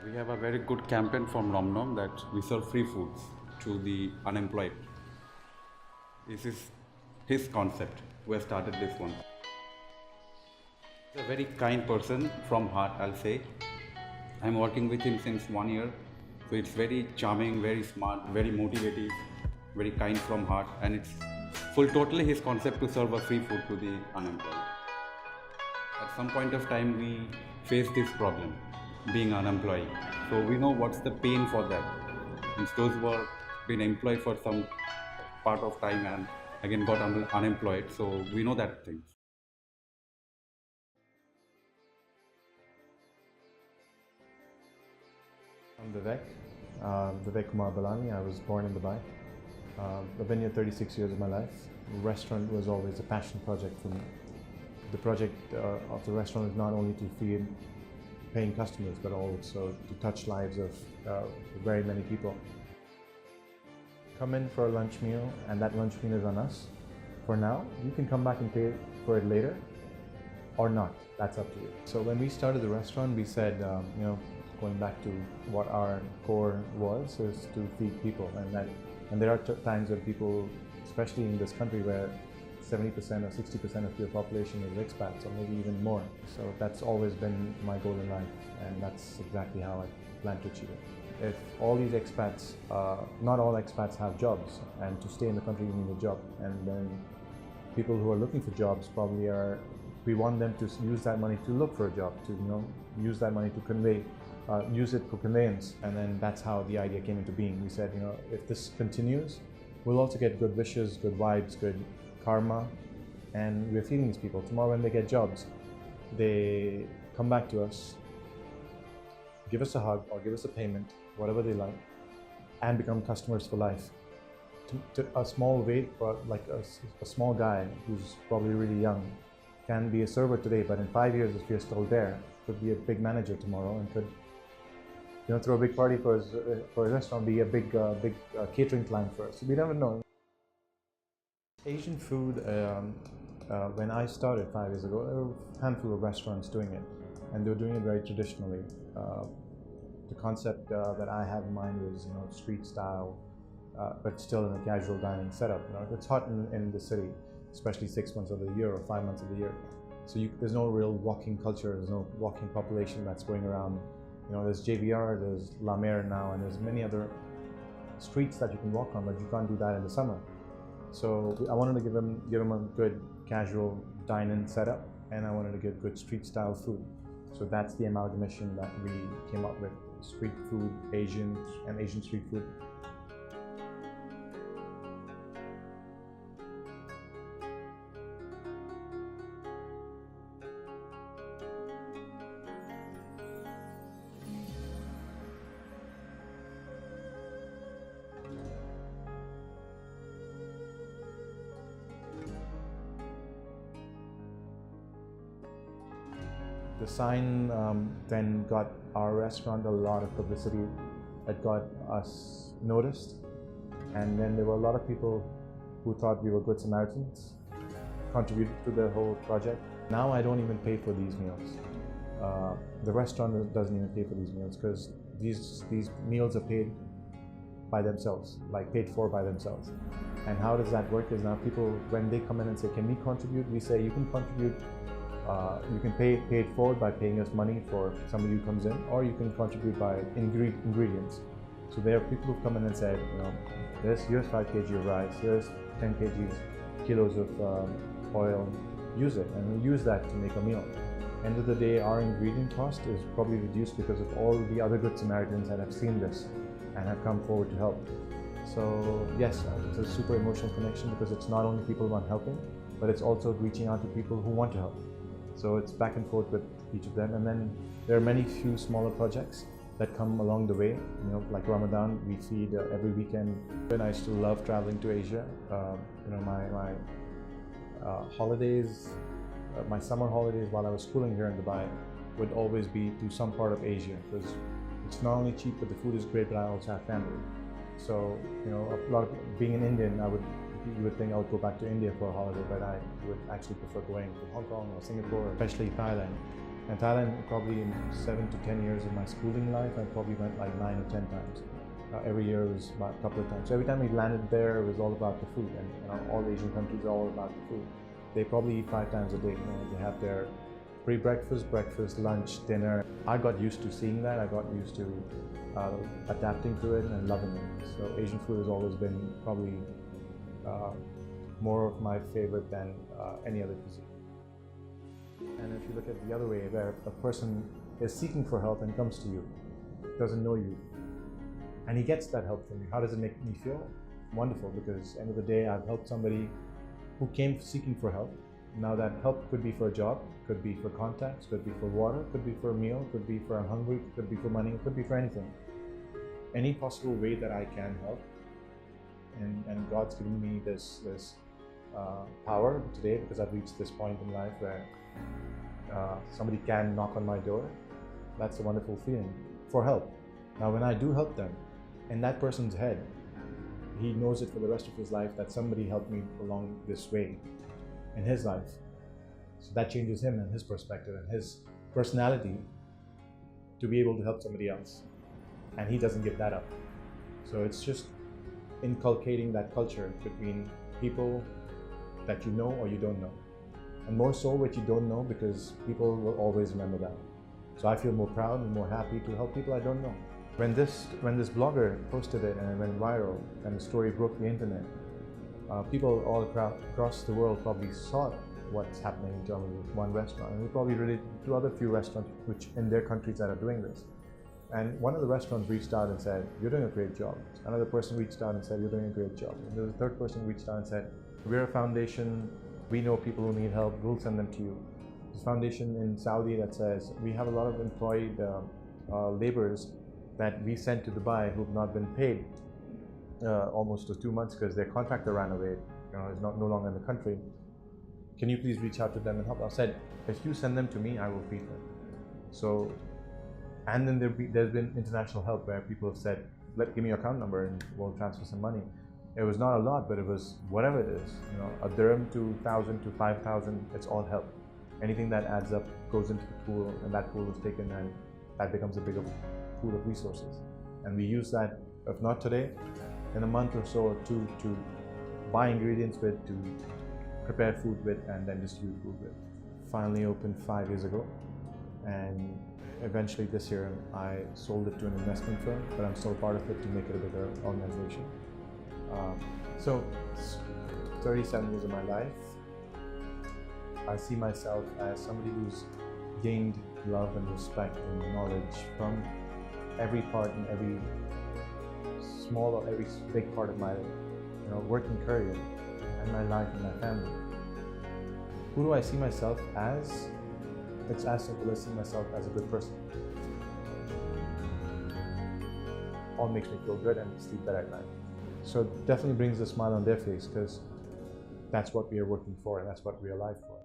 We have a very good campaign from Nomnom that we serve free foods to the unemployed. This is his concept. We have started this one. He's a very kind person from heart, I'll say. I'm working with him since 1 year. So it's very charming, very smart, very motivative, very kind from heart, and it's full totally his concept to serve a free food to the unemployed. At some point of time, we face this problem, being unemployed. So we know what's the pain for that. It's those who are been employed for some part of time and again got unemployed. So we know that thing. I'm Vivek Kumar Balani. I was born in Dubai. I've been here 36 years of my life. The restaurant was always a passion project for me. The project of the restaurant is not only to feed paying customers, but also to touch lives of very many people. Come in for a lunch meal, and that lunch meal is on us. For now, you can come back and pay for it later, or not. That's up to you. So when we started the restaurant, we said, going back to what our core was, is to feed people, and there are times when people, especially in this country, where 70% or 60% of your population is expats, or maybe even more. So that's always been my goal in life, and that's exactly how I plan to achieve it. If all these expats, not all expats have jobs, and to stay in the country you need a job, and then people who are looking for jobs probably are, we want them to use that money to look for a job, to use that money to convey, use it for conveyance, and then that's how the idea came into being. We said, if this continues, we'll also get good wishes, good vibes, good karma, and we're feeding these people. Tomorrow when they get jobs, they come back to us, give us a hug or give us a payment, whatever they like, and become customers for life. To a small weight, but like a small guy who's probably really young can be a server today, but in 5 years, if you're still there, could be a big manager tomorrow and could throw a big party for a restaurant, be a big catering client for us. We never know. Asian food, when I started 5 years ago, there were a handful of restaurants doing it, and they were doing it very traditionally. The concept that I had in mind was, street style, but still in a casual dining setup. It's hot in the city, especially 6 months of the year or 5 months of the year. So there's no real walking culture, there's no walking population that's going around. There's JBR, there's La Mer now, and there's many other streets that you can walk on, but you can't do that in the summer. So I wanted to give them a good casual dine-in setup, and I wanted to give good street style food. So that's the amalgamation that we came up with: street food, Asian, and Asian street food. The sign then got our restaurant a lot of publicity. It got us noticed, and then there were a lot of people who thought we were good Samaritans, contributed to the whole project. Now I don't even pay for these meals. The restaurant doesn't even pay for these meals, because these meals are paid by themselves, like paid for by themselves. And how does that work is now people, when they come in and say, can we contribute? We say, you can contribute. You can pay it forward by paying us money for somebody who comes in, or you can contribute by ingredients. So there are people who've come in and said, here's 5 kg of rice, here's 10 kilos of oil, use it, and we use that to make a meal. End of the day, our ingredient cost is probably reduced because of all the other good Samaritans that have seen this and have come forward to help. So yes, it's a super emotional connection, because it's not only people who want helping, but it's also reaching out to people who want to help. So it's back and forth with each of them. And then there are many few smaller projects that come along the way. Like Ramadan, we feed every weekend. And I still love traveling to Asia. My holidays, my summer holidays while I was schooling here in Dubai would always be to some part of Asia, because it's not only cheap, but the food is great, but I also have family. So, a lot of being an Indian, you would think I would go back to India for a holiday, but I would actually prefer going to Hong Kong or Singapore, especially Thailand. And Thailand, probably in 7 to 10 years of my schooling life, I probably went like 9 or 10 times. Every year was about a couple of times. So every time we landed there, it was all about the food. And all Asian countries are all about the food. They probably eat 5 times a day. They have their pre-breakfast, breakfast, lunch, dinner. I got used to seeing that. I got used to adapting to it and loving it. So Asian food has always been probably more of my favorite than any other cuisine. And if you look at the other way, where a person is seeking for help and comes to you, doesn't know you, and he gets that help from you, how does it make me feel? Wonderful, because at the end of the day, I've helped somebody who came seeking for help. Now that help could be for a job, could be for contacts, could be for water, could be for a meal, could be for I'm hungry, could be for money, could be for anything. Any possible way that I can help. And God's given me this power today, because I've reached this point in life where somebody can knock on my door. That's a wonderful feeling for help. Now when I do help them, in that person's head, he knows it for the rest of his life that somebody helped me along this way in his life. So that changes him and his perspective and his personality to be able to help somebody else. And he doesn't give that up. So it's just inculcating that culture between people that you know or you don't know. And more so what you don't know, because people will always remember that. So I feel more proud and more happy to help people I don't know. When this blogger posted it and it went viral and the story broke the internet, people all across the world probably saw what's happening in Germany with one restaurant, and they probably related to other few restaurants which in their countries that are doing this. And one of the restaurants reached out and said, "You're doing a great job." Another person reached out and said, "You're doing a great job." And there was a third person who reached out and said, "We're a foundation. We know people who need help. We'll send them to you." There's a foundation in Saudi that says, "We have a lot of employed laborers that we sent to Dubai who've not been paid almost 2 months because their contractor ran away, is no longer in the country. Can you please reach out to them and help?" I said, "If you send them to me, I will feed them." So, and then there's been international help where people have said, "Give me your account number and we'll transfer some money." It was not a lot, but it was whatever it is, a dirham to 1,000 to 5,000, it's all help. Anything that adds up goes into the pool, and that pool is taken, and that becomes a bigger pool of resources. And we use that, if not today, in a month or so or two, to buy ingredients with, to prepare food with, and then distribute food with. Finally opened 5 years ago, and eventually this year I sold it to an investment firm, but I'm still part of it to make it a bigger organization. So 37 years of my life, I see myself as somebody who's gained love and respect and knowledge from every part and every small or every big part of my working career and my life and my family. Who do I see myself as? It's as simple as seeing myself as a good person. All makes me feel good and sleep better at night. So it definitely brings a smile on their face, because that's what we are working for and that's what we are alive for.